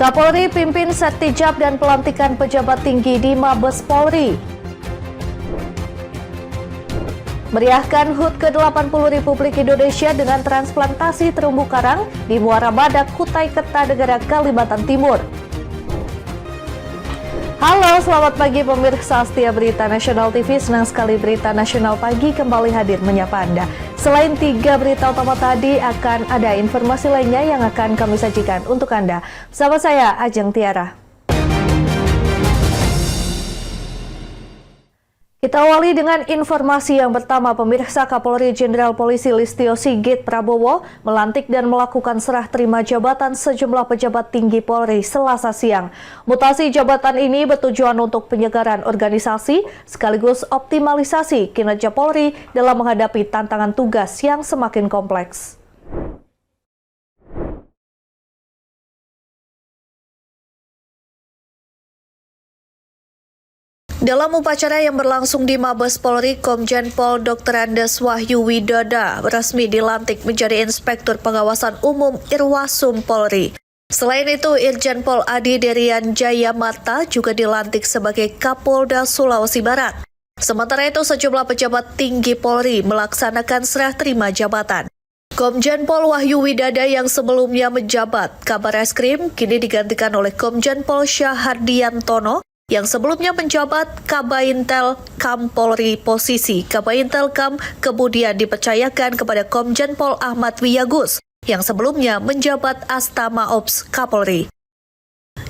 Kapolri pimpin sertijab dan pelantikan pejabat tinggi di Mabes Polri. Meriahkan HUT ke-80 Republik Indonesia dengan transplantasi terumbu karang di Muara Badak, Kutai Kertanegara, Kalimantan Timur. Halo, selamat pagi pemirsa setia Berita Nasional TV. Senang sekali Berita Nasional Pagi kembali hadir menyapa Anda. Selain 3 berita utama tadi, akan ada informasi lainnya yang akan kami sajikan untuk Anda. Bersama saya, Ajeng Tiara. Kita awali dengan informasi yang pertama. Pemirsa, Kapolri Jenderal Polisi Listio Sigit Prabowo melantik dan melakukan serah terima jabatan sejumlah pejabat tinggi Polri Selasa siang. Mutasi jabatan ini bertujuan untuk penyegaran organisasi sekaligus optimalisasi kinerja Polri dalam menghadapi tantangan tugas yang semakin kompleks. Dalam upacara yang berlangsung di Mabes Polri, Komjen Pol Dr. Andes Wahyu Widoda resmi dilantik menjadi Inspektur Pengawasan Umum Irwasum Polri. Selain itu, Irjen Pol Adi Derian Jaya Marta juga dilantik sebagai Kapolda Sulawesi Barat. Sementara itu, sejumlah pejabat tinggi Polri melaksanakan serah terima jabatan. Komjen Pol Wahyu Widada yang sebelumnya menjabat Kabar Eskrim kini digantikan oleh Komjen Pol Syahardiantono yang sebelumnya menjabat Kabaintel Kam Polri. Posisi Kabaintel Kam kemudian dipercayakan kepada Komjen Pol Ahmad Wiyagus yang sebelumnya menjabat Astama Ops Kapolri.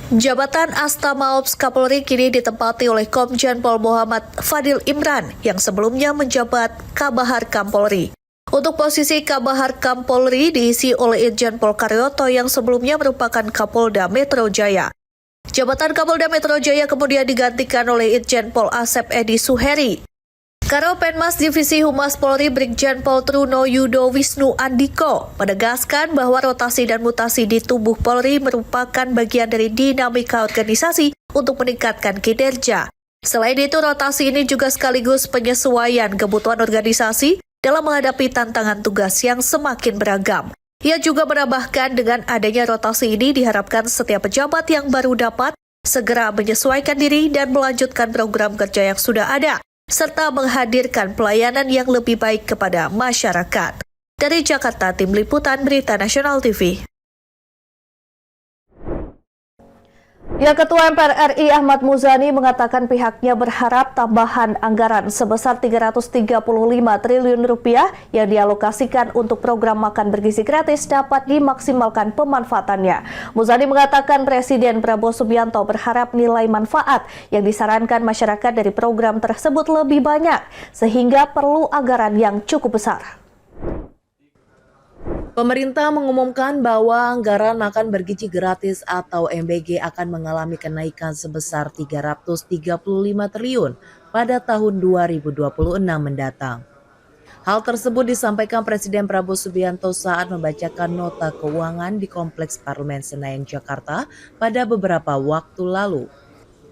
Jabatan Astama Ops Kapolri kini ditempati oleh Komjen Pol Muhammad Fadil Imran yang sebelumnya menjabat Kabahar Kam Polri. Untuk posisi Kabahar Kam Polri diisi oleh Irjen Pol Karyoto yang sebelumnya merupakan Kapolda Metro Jaya. Jabatan Kapolda Metro Jaya kemudian digantikan oleh Irjen Pol Asep Edi Suheri. Karopenmas Divisi Humas Polri Brigjen Pol Truno Yudo Wisnu Andiko menegaskan bahwa rotasi dan mutasi di tubuh Polri merupakan bagian dari dinamika organisasi untuk meningkatkan kinerja. Selain itu, rotasi ini juga sekaligus penyesuaian kebutuhan organisasi dalam menghadapi tantangan tugas yang semakin beragam. Ia juga menambahkan dengan adanya rotasi ini diharapkan setiap pejabat yang baru dapat segera menyesuaikan diri dan melanjutkan program kerja yang sudah ada, serta menghadirkan pelayanan yang lebih baik kepada masyarakat. Dari Jakarta, Tim Liputan Berita Nasional TV. Ya, Ketua MPR RI Ahmad Muzani mengatakan pihaknya berharap tambahan anggaran sebesar 335 triliun rupiah yang dialokasikan untuk program makan bergizi gratis dapat dimaksimalkan pemanfaatannya. Muzani mengatakan Presiden Prabowo Subianto berharap nilai manfaat yang disarankan masyarakat dari program tersebut lebih banyak, sehingga perlu anggaran yang cukup besar. Pemerintah mengumumkan bahwa anggaran makan bergizi gratis atau MBG akan mengalami kenaikan sebesar 335 triliun pada tahun 2026 mendatang. Hal tersebut disampaikan Presiden Prabowo Subianto saat membacakan nota keuangan di Kompleks Parlemen Senayan, Jakarta pada beberapa waktu lalu.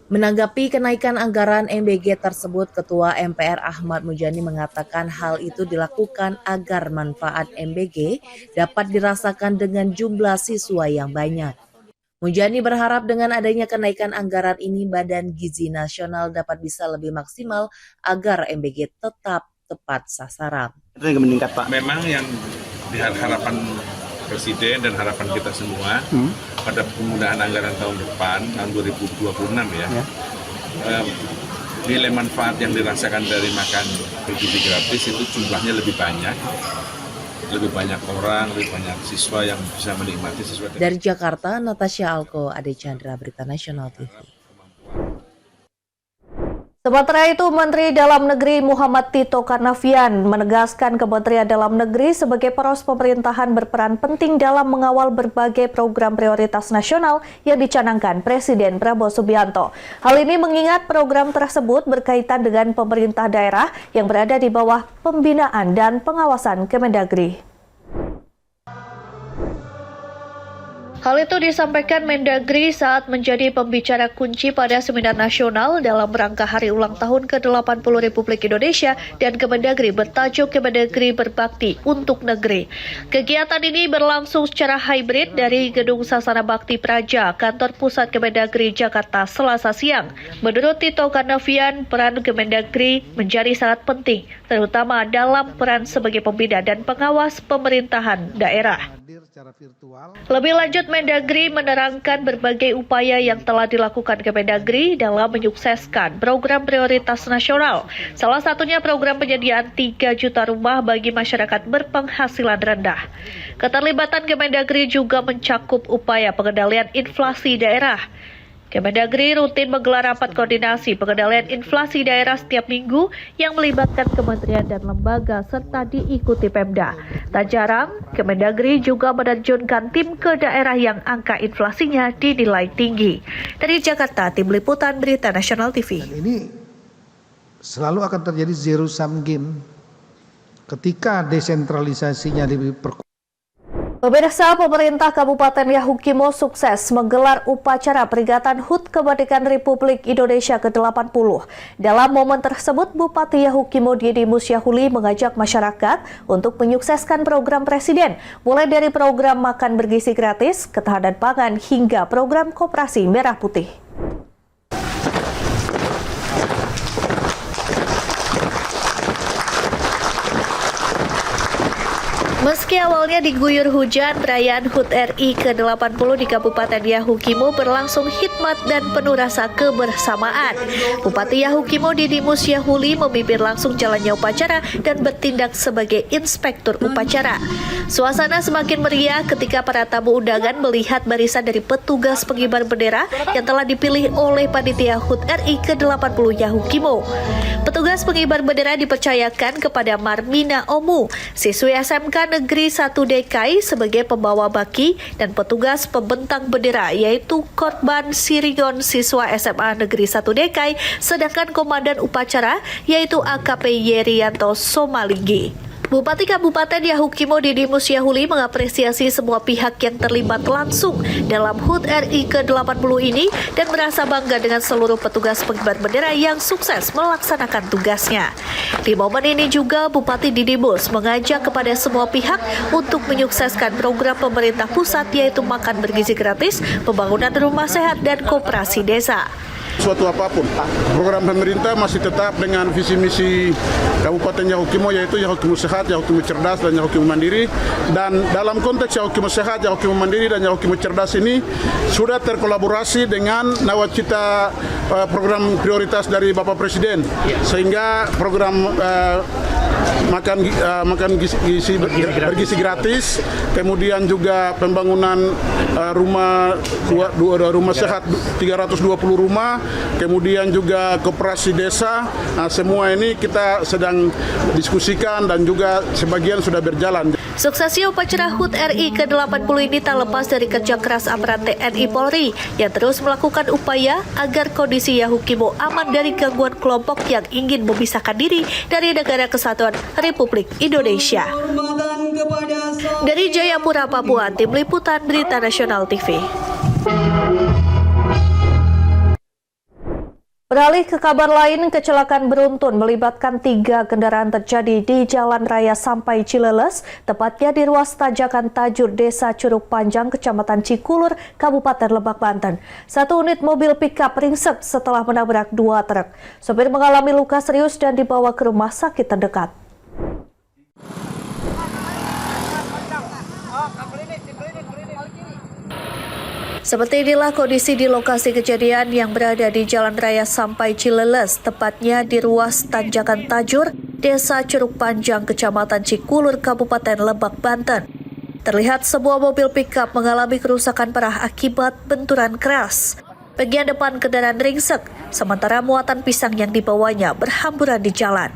Menanggapi kenaikan anggaran MBG tersebut, Ketua MPR Ahmad Muzani mengatakan hal itu dilakukan agar manfaat MBG dapat dirasakan dengan jumlah siswa yang banyak. Muzani berharap dengan adanya kenaikan anggaran ini, Badan Gizi Nasional dapat bisa lebih maksimal agar MBG tetap tepat sasaran. Itu yang meningkat, Pak. Memang yang harapan Presiden dan harapan kita semua pada penggunaan anggaran tahun depan, tahun 2026 ya. Nilai manfaat yang dirasakan dari makan bergizi gratis itu jumlahnya lebih banyak orang, lebih banyak siswa yang bisa menikmati siswa. Dari Jakarta, Natasha Alko, Ade Chandra, Berita Nasional TV. Sementara itu, Menteri Dalam Negeri Muhammad Tito Karnavian menegaskan Kementerian Dalam Negeri sebagai poros pemerintahan berperan penting dalam mengawal berbagai program prioritas nasional yang dicanangkan Presiden Prabowo Subianto. Hal ini mengingat program tersebut berkaitan dengan pemerintah daerah yang berada di bawah pembinaan dan pengawasan Kemendagri. Hal itu disampaikan Mendagri saat menjadi pembicara kunci pada seminar nasional dalam rangka Hari Ulang Tahun ke-80 Republik Indonesia dan Kemendagri bertajuk Kemendagri Berbakti untuk Negeri. Kegiatan ini berlangsung secara hybrid dari Gedung Sasana Bakti Praja, Kantor Pusat Kemendagri Jakarta, Selasa siang. Menurut Tito Karnavian, peran Kemendagri menjadi sangat penting, terutama dalam peran sebagai pembina dan pengawas pemerintahan daerah. Lebih lanjut, Mendagri menerangkan berbagai upaya yang telah dilakukan Kemendagri dalam menyukseskan program prioritas nasional. Salah satunya program penyediaan 3 juta rumah bagi masyarakat berpenghasilan rendah. Keterlibatan Kemendagri juga mencakup upaya pengendalian inflasi daerah. Kemendagri rutin menggelar rapat koordinasi pengendalian inflasi daerah setiap minggu yang melibatkan kementerian dan lembaga serta diikuti Pemda. Tak jarang, Kemendagri juga menerjunkan tim ke daerah yang angka inflasinya dinilai tinggi. Dari Jakarta, Tim Liputan Berita Nasional TV. Dan ini selalu akan terjadi zero sum game ketika desentralisasinya diperkuat. Pemirsa, pemerintah Kabupaten Yahukimo sukses menggelar upacara peringatan HUT Kemerdekaan Republik Indonesia ke-80. Dalam momen tersebut, Bupati Yahukimo Didi Musyahuli mengajak masyarakat untuk menyukseskan program Presiden, mulai dari program makan bergizi gratis, ketahanan pangan, hingga program koperasi merah putih. Meski awalnya diguyur hujan, perayaan HUT RI ke-80 di Kabupaten Yahukimo berlangsung hikmat dan penuh rasa kebersamaan. Bupati Yahukimo Didi Musyahuli memimpin langsung jalannya upacara dan bertindak sebagai inspektur upacara. Suasana semakin meriah ketika para tamu undangan melihat barisan dari petugas pengibar bendera yang telah dipilih oleh Panitia HUT RI ke-80 Yahukimo. Petugas pengibar bendera dipercayakan kepada Marmina Omu, siswi SMK Negeri 1 DKI sebagai pembawa baki, dan petugas pembentang bendera yaitu Korban Sirigon siswa SMA Negeri 1 DKI, sedangkan komandan upacara yaitu AKP Yerianto Somaligi. Bupati Kabupaten Yahukimo Didi Musyahuli mengapresiasi semua pihak yang terlibat langsung dalam HUT RI ke-80 ini dan merasa bangga dengan seluruh petugas pengibar bendera yang sukses melaksanakan tugasnya. Di momen ini juga Bupati Didi Mus mengajak kepada semua pihak untuk menyukseskan program pemerintah pusat yaitu makan bergizi gratis, pembangunan rumah sehat, dan koperasi desa. Suatu apapun, program pemerintah masih tetap dengan visi misi Kabupaten Yahukimo, yaitu Yahukimo Sehat, Yahukimo Cerdas, dan Yahukimo Mandiri. Dan dalam konteks Yahukimo Sehat, Yahukimo Mandiri, dan Yahukimo Cerdas ini sudah terkolaborasi dengan nawacita program prioritas dari Bapak Presiden, sehingga program makan bergizi gratis, kemudian juga pembangunan rumah sehat 320 rumah, kemudian juga koperasi desa. Nah, semua ini kita sedang diskusikan dan juga sebagian sudah berjalan. Suksesnya upacara HUT RI ke-80 ini tak lepas dari kerja keras aparat TNI Polri yang terus melakukan upaya agar kondisi Yahukimo aman dari gangguan kelompok yang ingin memisahkan diri dari Negara Kesatuan Republik Indonesia. Dari Jayapura, Papua, Tim Liputan Berita Nasional TV. Beralih ke kabar lain, kecelakaan beruntun melibatkan 3 kendaraan terjadi di Jalan Raya Sampai Cileles, tepatnya di ruas tanjakan Tajur, Desa Curug Panjang, Kecamatan Cikulur, Kabupaten Lebak, Banten. 1 unit mobil pickup ringsek setelah menabrak 2 truk. Sopir mengalami luka serius dan dibawa ke rumah sakit terdekat. Seperti inilah kondisi di lokasi kejadian yang berada di Jalan Raya Sampai Cileles, tepatnya di ruas tanjakan Tajur, Desa Curug Panjang, Kecamatan Cikulur, Kabupaten Lebak, Banten. Terlihat sebuah mobil pickup mengalami kerusakan parah akibat benturan keras. Bagian depan kendaraan ringsek, sementara muatan pisang yang dibawanya berhamburan di jalan.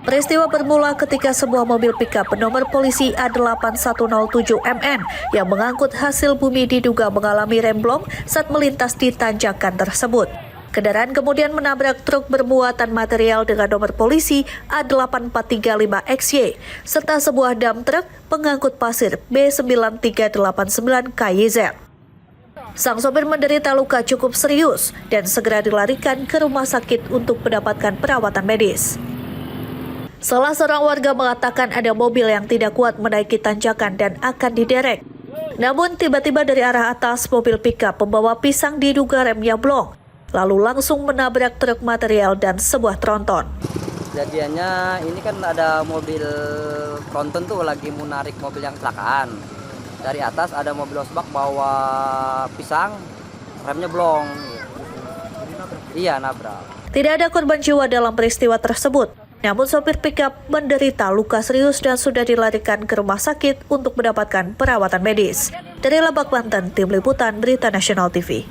Peristiwa bermula ketika sebuah mobil pickup bernomor polisi A8107MN yang mengangkut hasil bumi diduga mengalami remblong saat melintas di tanjakan tersebut. Kendaraan kemudian menabrak truk bermuatan material dengan nomor polisi A8435XY serta sebuah dump truk pengangkut pasir B9389KYZ. Sang sopir menderita luka cukup serius dan segera dilarikan ke rumah sakit untuk mendapatkan perawatan medis. Salah seorang warga mengatakan ada mobil yang tidak kuat menaiki tanjakan dan akan diderek. Namun tiba-tiba dari arah atas mobil pickup pembawa pisang diduga remnya blong, lalu langsung menabrak truk material dan sebuah tronton. Kejadiannya ini kan ada mobil tronton tuh lagi mau narik mobil yang kecelakaan. Dari atas ada mobil osbak bawa pisang, remnya blong. Iya, nabrak. Tidak ada korban jiwa dalam peristiwa tersebut. Namun sopir pickup menderita luka serius dan sudah dilarikan ke rumah sakit untuk mendapatkan perawatan medis. Dari Lebak, Banten, Tim Liputan Berita Nasional TV.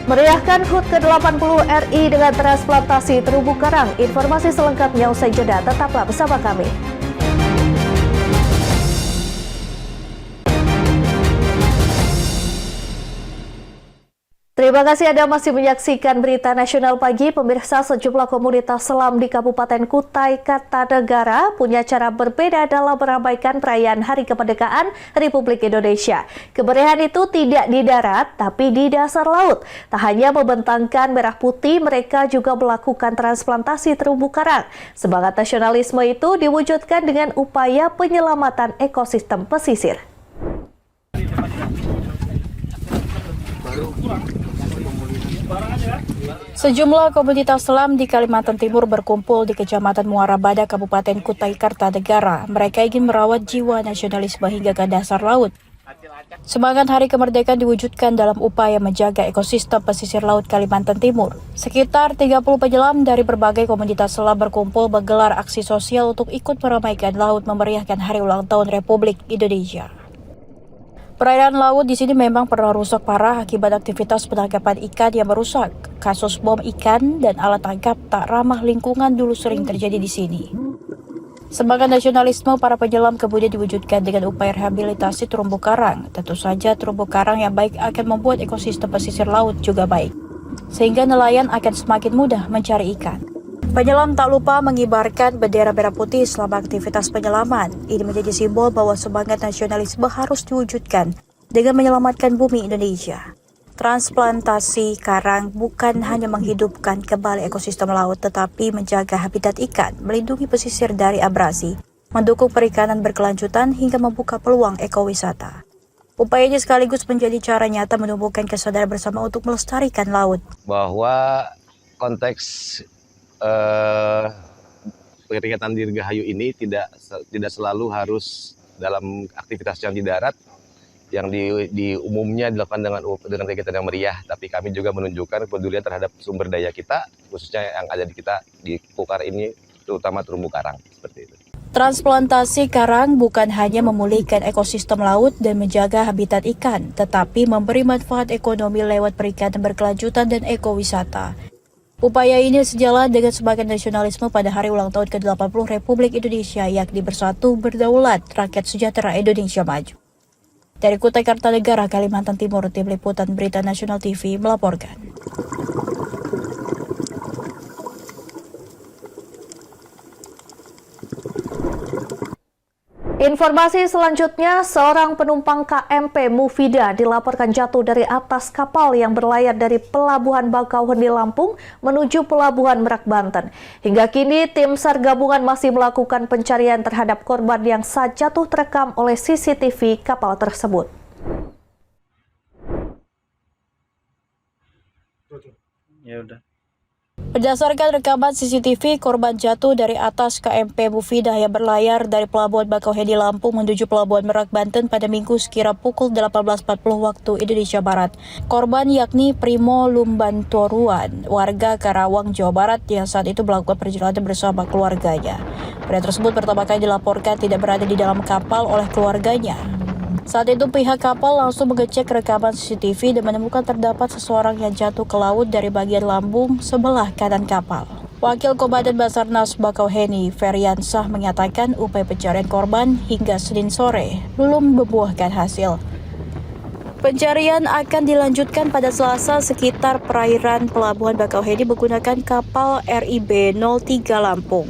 Meriahkan HUT ke-80 RI dengan transplantasi terumbu karang. Informasi selengkapnya usai jeda, tetaplah bersama kami. Terima kasih Anda masih menyaksikan Berita Nasional Pagi. Pemirsa, sejumlah komunitas selam di Kabupaten Kutai Kartanegara punya cara berbeda dalam meramaikan perayaan Hari Kemerdekaan Republik Indonesia. Kemeriahan itu tidak di darat, tapi di dasar laut. Tak hanya membentangkan merah putih, mereka juga melakukan transplantasi terumbu karang. Semangat nasionalisme itu diwujudkan dengan upaya penyelamatan ekosistem pesisir. Sejumlah komunitas selam di Kalimantan Timur berkumpul di Kecamatan Muara Badak, Kabupaten Kutai Kartanegara. Mereka ingin merawat jiwa nasionalisme hingga ke dasar laut. Semangat Hari Kemerdekaan diwujudkan dalam upaya menjaga ekosistem pesisir laut Kalimantan Timur. Sekitar 30 penyelam dari berbagai komunitas selam berkumpul menggelar aksi sosial untuk ikut meramaikan laut memeriahkan Hari Ulang Tahun Republik Indonesia. Perairan laut di sini memang pernah rusak parah akibat aktivitas penangkapan ikan yang merusak. Kasus bom ikan dan alat tangkap tak ramah lingkungan dulu sering terjadi di sini. Semangat nasionalisme para penyelam kemudian diwujudkan dengan upaya rehabilitasi terumbu karang. Tentu saja terumbu karang yang baik akan membuat ekosistem pesisir laut juga baik, sehingga nelayan akan semakin mudah mencari ikan. Penyelam tak lupa mengibarkan bendera merah putih selama aktivitas penyelaman. Ini menjadi simbol bahwa semangat nasionalisme harus diwujudkan dengan menyelamatkan bumi Indonesia. Transplantasi karang bukan hanya menghidupkan kembali ekosistem laut, tetapi menjaga habitat ikan, melindungi pesisir dari abrasi, mendukung perikanan berkelanjutan hingga membuka peluang ekowisata. Upaya ini sekaligus menjadi cara nyata menumbuhkan kesadaran bersama untuk melestarikan laut. Bahwa konteks kegiatan dirgahayu ini tidak selalu harus dalam aktivitas yang di darat, yang di umumnya dilakukan dengan kegiatan yang meriah, tapi kami juga menunjukkan kepedulian terhadap sumber daya kita, khususnya yang ada di kita di Kukar ini, terutama terumbu karang seperti itu. Transplantasi karang bukan hanya memulihkan ekosistem laut dan menjaga habitat ikan, tetapi memberi manfaat ekonomi lewat perikanan berkelanjutan dan ekowisata. Upaya ini sejalan dengan semangat nasionalisme pada Hari Ulang Tahun ke-80 Republik Indonesia, yakni bersatu, berdaulat, rakyat sejahtera, Indonesia maju. Dari Kutai Kartanegara, Kalimantan Timur, Tim Liputan Berita Nasional TV melaporkan. Informasi selanjutnya, seorang penumpang KMP Mufida dilaporkan jatuh dari atas kapal yang berlayar dari Pelabuhan Bakauheni Lampung menuju Pelabuhan Merak, Banten. Hingga kini, tim SAR gabungan masih melakukan pencarian terhadap korban yang saat jatuh terekam oleh CCTV kapal tersebut. Berdasarkan rekaman CCTV, korban jatuh dari atas KMP Mufidah yang berlayar dari Pelabuhan Bakauheni Lampung menuju Pelabuhan Merak, Banten pada Minggu sekira pukul 18.40 waktu Indonesia Barat. Korban yakni Primo Lumbantoruan, warga Karawang, Jawa Barat yang saat itu melakukan perjalanan bersama keluarganya. Pria tersebut pertama kali dilaporkan tidak berada di dalam kapal oleh keluarganya. Saat itu pihak kapal langsung mengecek rekaman CCTV dan menemukan terdapat seseorang yang jatuh ke laut dari bagian lambung sebelah kanan kapal. Wakil Komandan Basarnas Bakauheni, Feriansah, menyatakan upaya pencarian korban hingga Senin sore belum membuahkan hasil. Pencarian akan dilanjutkan pada Selasa sekitar perairan Pelabuhan Bakauheni menggunakan kapal RIB 03 Lampung.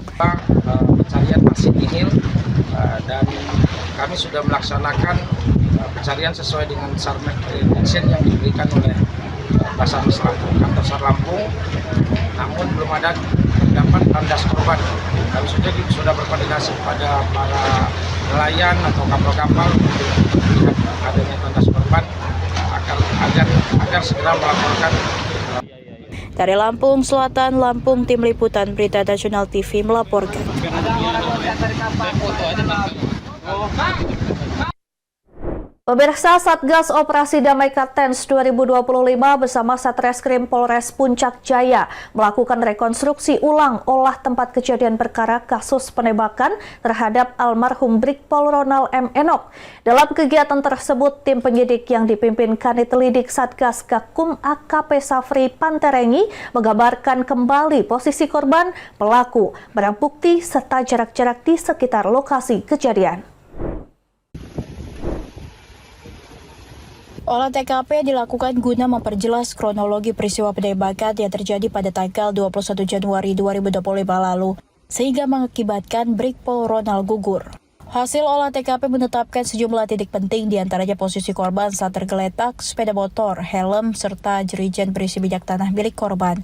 Pencarian masih nihil dan kami sudah melaksanakan pencarian sesuai dengan SARMED Prevention yang diberikan oleh Basarnas Lampung, kantor SAR Lampung, namun belum ada terdapat tandas korban. Kami sudah berkoordinasi pada para nelayan atau kapal-kapal untuk melihat adanya tandas korban agar segera melaporkan. Dari Lampung Selatan, Lampung, Tim Liputan Berita Nasional TV melaporkan. Pemirsa, Satgas Operasi Damai Kartens 2025 bersama Satreskrim Polres Puncak Jaya melakukan rekonstruksi ulang olah tempat kejadian perkara kasus penembakan terhadap almarhum Brigpol Ronald M. Enok. Dalam kegiatan tersebut, tim penyidik yang dipimpin Kanit Lidik Satgas Gakum AKP Safri Panterengi menggambarkan kembali posisi korban, pelaku, barang bukti, serta jarak-jarak di sekitar lokasi kejadian. Olah TKP dilakukan guna memperjelas kronologi peristiwa penembakan yang terjadi pada tanggal 21 Januari 2025 lalu, sehingga mengakibatkan Brigpol Ronald gugur. Hasil olah TKP menetapkan sejumlah titik penting, diantaranya posisi korban saat tergeletak, sepeda motor, helm, serta jerigen berisi minyak tanah milik korban.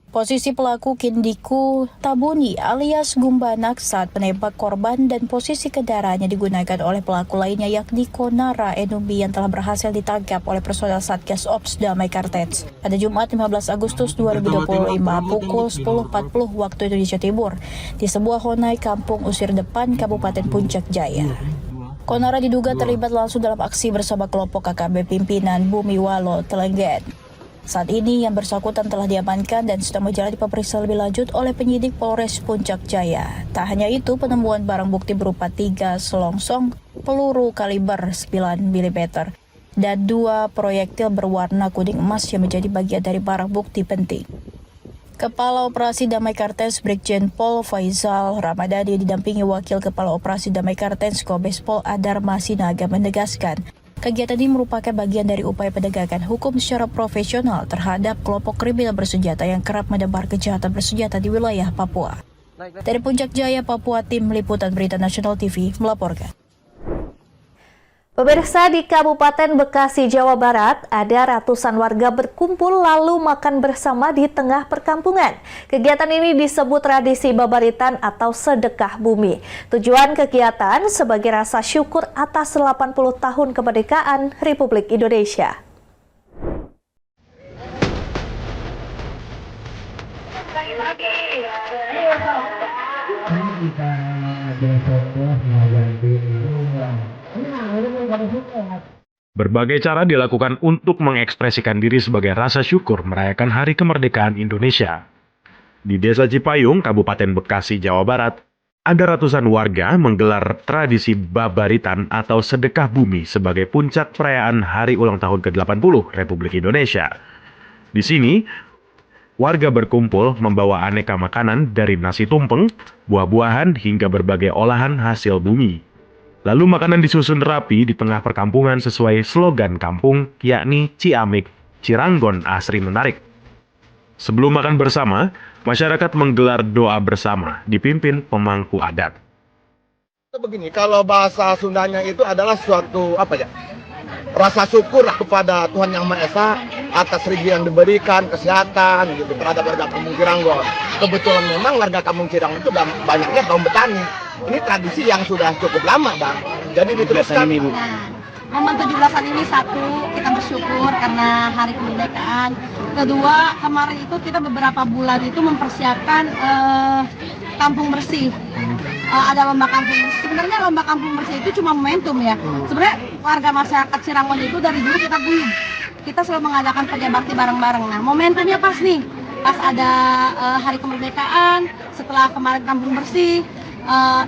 Posisi pelaku Kindiku Tabuni alias Gumbanak saat menembak korban dan posisi kendaraannya digunakan oleh pelaku lainnya yakni Konara Enumbi yang telah berhasil ditangkap oleh personel Satgas Ops Damai Kartens pada Jumat 15 Agustus 2025 pukul 10.40 waktu Indonesia Timur di sebuah honai kampung Usir Depan, Kabupaten Puncak Jaya. Konara diduga terlibat langsung dalam aksi bersama kelompok KKB pimpinan Bumi Walo Telenggen. Saat ini yang bersangkutan telah diamankan dan sedang menjalani pemeriksaan lebih lanjut oleh penyidik Polres Puncak Jaya. Tak hanya itu, penemuan barang bukti berupa 3 selongsong peluru kaliber 9 mm dan 2 proyektil berwarna kuning emas yang menjadi bagian dari barang bukti penting. Kepala Operasi Damai Kartens Brigjen Pol Faizal Ramadhani didampingi Wakil Kepala Operasi Damai Kartens Kombes Pol Adar Masinaga menegaskan, kegiatan ini merupakan bagian dari upaya penegakan hukum secara profesional terhadap kelompok kriminal bersenjata yang kerap menebar kejahatan bersenjata di wilayah Papua. Dari Puncak Jaya, Papua, Tim Liputan Berita Nasional TV melaporkan. Pemirsa, di Kabupaten Bekasi, Jawa Barat, ada ratusan warga berkumpul lalu makan bersama di tengah perkampungan. Kegiatan ini disebut tradisi babaritan atau sedekah bumi. Tujuan kegiatan sebagai rasa syukur atas 80 tahun kemerdekaan Republik Indonesia. Berbagai cara dilakukan untuk mengekspresikan diri sebagai rasa syukur merayakan Hari Kemerdekaan Indonesia. Di Desa Cipayung, Kabupaten Bekasi, Jawa Barat, ada ratusan warga menggelar tradisi babaritan atau sedekah bumi sebagai puncak perayaan Hari Ulang Tahun ke-80 Republik Indonesia. Di sini, warga berkumpul membawa aneka makanan dari nasi tumpeng, buah-buahan hingga berbagai olahan hasil bumi. Lalu makanan disusun rapi di tengah perkampungan sesuai slogan kampung, yakni Ciamik, Ciranggon Asri Menarik. Sebelum makan bersama, masyarakat menggelar doa bersama dipimpin pemangku adat. Begini, kalau bahasa Sundanya itu adalah suatu rasa syukur kepada Tuhan Yang Maha Esa atas rezeki yang diberikan, kesehatan gitu terhadap warga kampung Ciranggon. Kebetulan memang warga kampung Ciranggon itu banyaknya kaum petani. Ini tradisi yang sudah cukup lama, Bang. Jadi diteruskan. Momen 17-an ini satu, kita bersyukur karena Hari Kemerdekaan. Kedua, kemarin itu kita beberapa bulan itu mempersiapkan kampung bersih. Ada lomba kampung bersih. Sebenarnya lomba kampung bersih itu cuma momentum ya. Sebenarnya warga masyarakat Ciranggon itu dari dulu kita selalu mengadakan kerja bakti bareng-bareng. Nah, momentumnya pas nih. Pas ada Hari Kemerdekaan, setelah kemarin kampung bersih.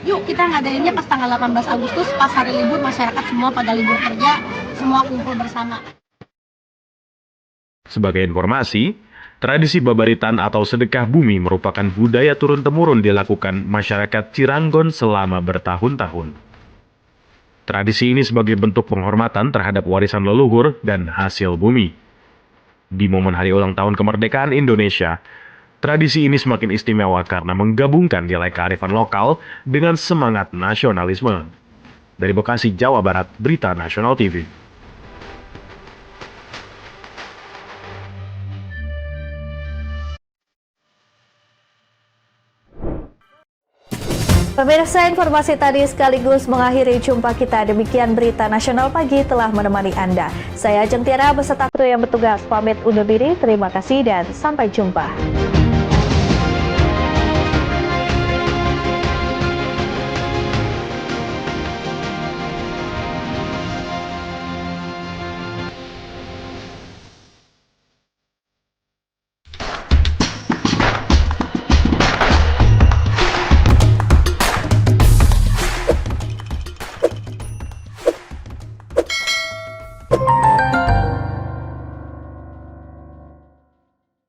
Yuk kita ngadainnya pas tanggal 18 Agustus, pas hari libur, masyarakat semua pada libur kerja, semua kumpul bersama. Sebagai informasi, tradisi babaritan atau sedekah bumi merupakan budaya turun-temurun dilakukan masyarakat Ciranggon selama bertahun-tahun. Tradisi ini sebagai bentuk penghormatan terhadap warisan leluhur dan hasil bumi. Di momen Hari Ulang Tahun Kemerdekaan Indonesia, tradisi ini semakin istimewa karena menggabungkan nilai kearifan lokal dengan semangat nasionalisme. Dari Bekasi, Jawa Barat, Berita Nasional TV. Pemirsa, informasi tadi sekaligus mengakhiri jumpa kita. Demikian Berita Nasional Pagi telah menemani Anda. Saya Ajeng Tiara beserta kru yang bertugas pamit undur diri. Terima kasih dan sampai jumpa.